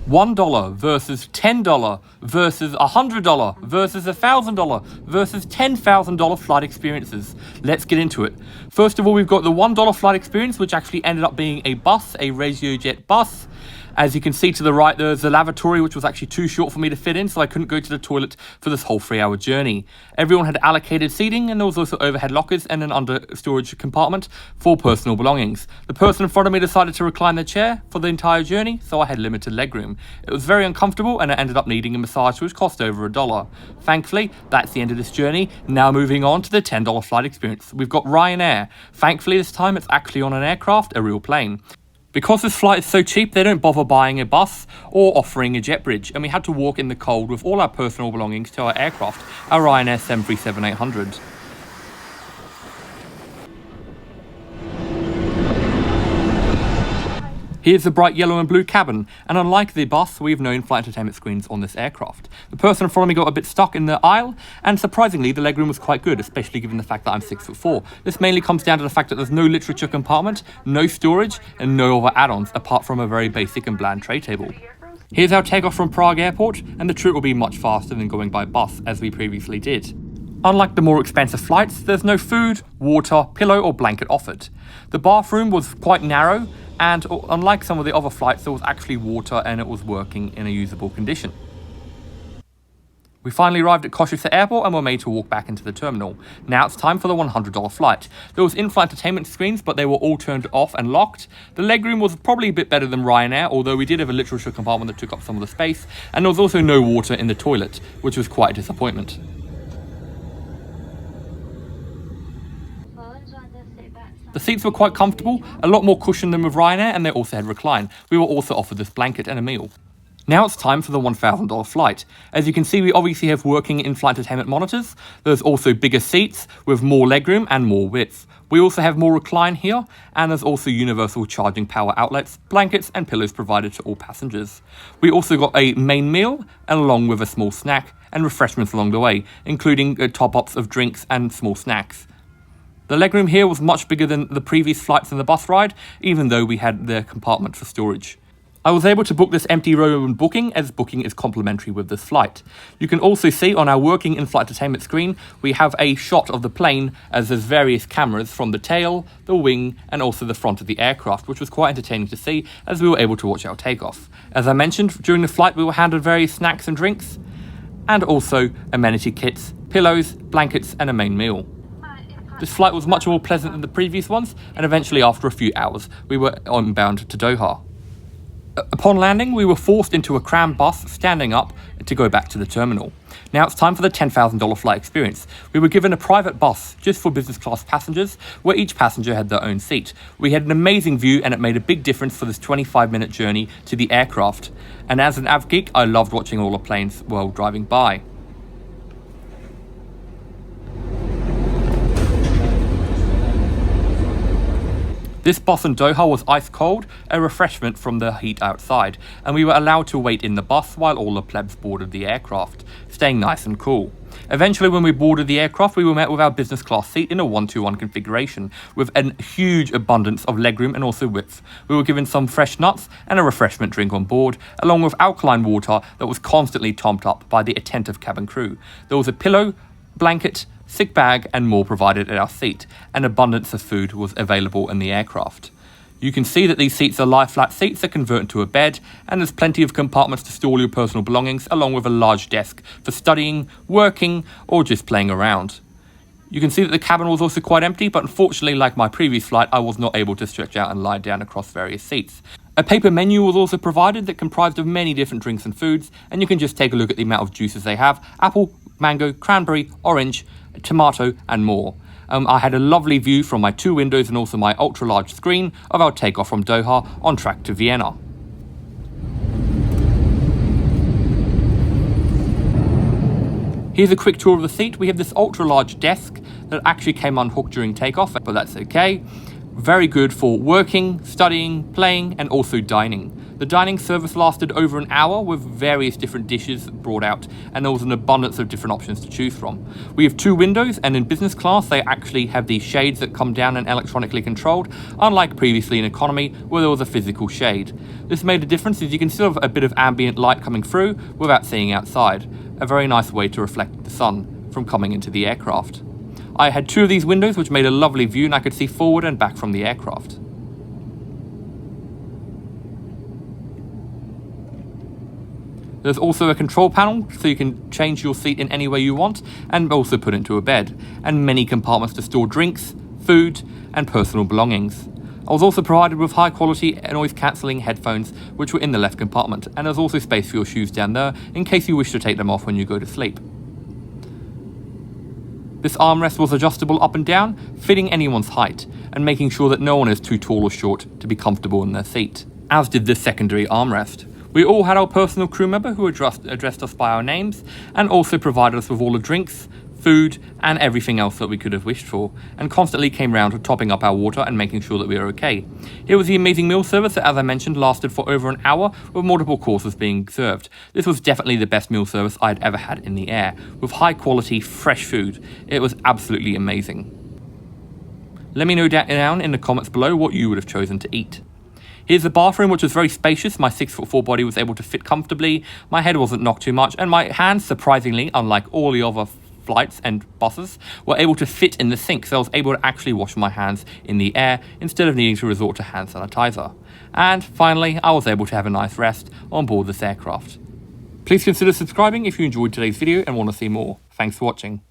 $1 versus $10 versus $100 versus $1,000 versus $10,000 flight experiences. Let's get into it. First of all, we've got the $1 flight experience, which actually ended up being a bus, a RegioJet bus. As you can see to the right, there's the lavatory, which was actually too short for me to fit in, so I couldn't go to the toilet for this whole 3-hour journey. Everyone had allocated seating, and there was also overhead lockers and an under-storage compartment for personal belongings. The person in front of me decided to recline their chair for the entire journey, so I had limited legroom. It was very uncomfortable, and I ended up needing a massage, which cost over $1. Thankfully, that's the end of this journey. Now moving on to the $10 flight experience. We've got Ryanair. Thankfully, this time it's actually on an aircraft, a real plane. Because this flight is so cheap, they don't bother buying a bus or offering a jet bridge, and we had to walk in the cold with all our personal belongings to our aircraft, our Ryanair 737-800. Here's the bright yellow and blue cabin, and unlike the bus, we have no in-flight entertainment screens on this aircraft. The person in front of me got a bit stuck in the aisle, and surprisingly, the legroom was quite good, especially given the fact that I'm 6'4". This mainly comes down to the fact that there's no literature compartment, no storage, and no other add-ons, apart from a very basic and bland tray table. Here's our takeoff from Prague Airport, and the trip will be much faster than going by bus, as we previously did. Unlike the more expensive flights, there's no food, water, pillow, or blanket offered. The bathroom was quite narrow, and unlike some of the other flights, there was actually water and it was working in a usable condition. We finally arrived at Košice Airport and were made to walk back into the terminal. Now it's time for the $100 flight. There was in-flight entertainment screens, but they were all turned off and locked. The legroom was probably a bit better than Ryanair, although we did have a literature compartment that took up some of the space, and there was also no water in the toilet, which was quite a disappointment. The seats were quite comfortable, a lot more cushion than with Ryanair, and they also had recline. We were also offered this blanket and a meal. Now it's time for the $1,000 flight. As you can see, we obviously have working in-flight entertainment monitors. There's also bigger seats with more legroom and more width. We also have more recline here, and there's also universal charging power outlets, blankets and pillows provided to all passengers. We also got a main meal, along with a small snack and refreshments along the way, including top-ups of drinks and small snacks. The legroom here was much bigger than the previous flights in the bus ride, even though we had the compartment for storage. I was able to book this empty row when booking, as booking is complimentary with this flight. You can also see on our working in-flight entertainment screen, we have a shot of the plane as there's various cameras from the tail, the wing, and also the front of the aircraft, which was quite entertaining to see as we were able to watch our takeoff. As I mentioned, during the flight we were handed various snacks and drinks, and also amenity kits, pillows, blankets, and a main meal. This flight was much more pleasant than the previous ones, and eventually after a few hours, we were inbound to Doha. Upon landing, we were forced into a crammed bus, standing up, to go back to the terminal. Now it's time for the $10,000 flight experience. We were given a private bus, just for business class passengers, where each passenger had their own seat. We had an amazing view, and it made a big difference for this 25-minute journey to the aircraft. And as an av geek, I loved watching all the planes while driving by. This bus in Doha was ice cold, a refreshment from the heat outside, and we were allowed to wait in the bus while all the plebs boarded the aircraft, staying nice and cool. Eventually, when we boarded the aircraft, we were met with our business class seat in a 1-2-1 configuration, with a huge abundance of legroom and also width. We were given some fresh nuts and a refreshment drink on board, along with alkaline water that was constantly topped up by the attentive cabin crew. There was a pillow, blanket, sick bag and more provided at our seat. An abundance of food was available in the aircraft. You can see that these seats are lie-flat seats that convert into a bed, and there's plenty of compartments to store your personal belongings, along with a large desk for studying, working, or just playing around. You can see that the cabin was also quite empty, but unfortunately, like my previous flight, I was not able to stretch out and lie down across various seats. A paper menu was also provided that comprised of many different drinks and foods, and you can just take a look at the amount of juices they have: apple, mango, cranberry, orange, tomato and more. I had a lovely view from my 2 windows and also my ultra-large screen of our takeoff from Doha on track to Vienna. Here's a quick tour of the seat. We have this ultra-large desk that actually came unhooked during takeoff, but that's okay. Very good for working, studying, playing and also dining. The dining service lasted over an hour with various different dishes brought out, and there was an abundance of different options to choose from. We have 2 windows, and in business class they actually have these shades that come down and electronically controlled, unlike previously in economy where there was a physical shade. This made a difference as you can still have a bit of ambient light coming through without seeing outside. A very nice way to reflect the sun from coming into the aircraft. I had 2 of these windows which made a lovely view, and I could see forward and back from the aircraft. There's also a control panel, so you can change your seat in any way you want, and also put it into a bed, and many compartments to store drinks, food, and personal belongings. I was also provided with high quality noise cancelling headphones which were in the left compartment, and there's also space for your shoes down there in case you wish to take them off when you go to sleep. This armrest was adjustable up and down, fitting anyone's height, and making sure that no one is too tall or short to be comfortable in their seat, as did this secondary armrest. We all had our personal crew member who addressed us by our names, and also provided us with all the drinks, food, and everything else that we could have wished for, and constantly came round to topping up our water and making sure that we were okay. Here was the amazing meal service that, as I mentioned, lasted for over an hour with multiple courses being served. This was definitely the best meal service I'd ever had in the air, with high quality, fresh food. It was absolutely amazing. Let me know down in the comments below what you would have chosen to eat. Here's the bathroom, which was very spacious. My 6'4" body was able to fit comfortably, my head wasn't knocked too much, and my hands, surprisingly, unlike all the other flights and buses, were able to fit in the sink, so I was able to actually wash my hands in the air instead of needing to resort to hand sanitizer. And finally, I was able to have a nice rest on board this aircraft. Please consider subscribing if you enjoyed today's video and want to see more. Thanks for watching.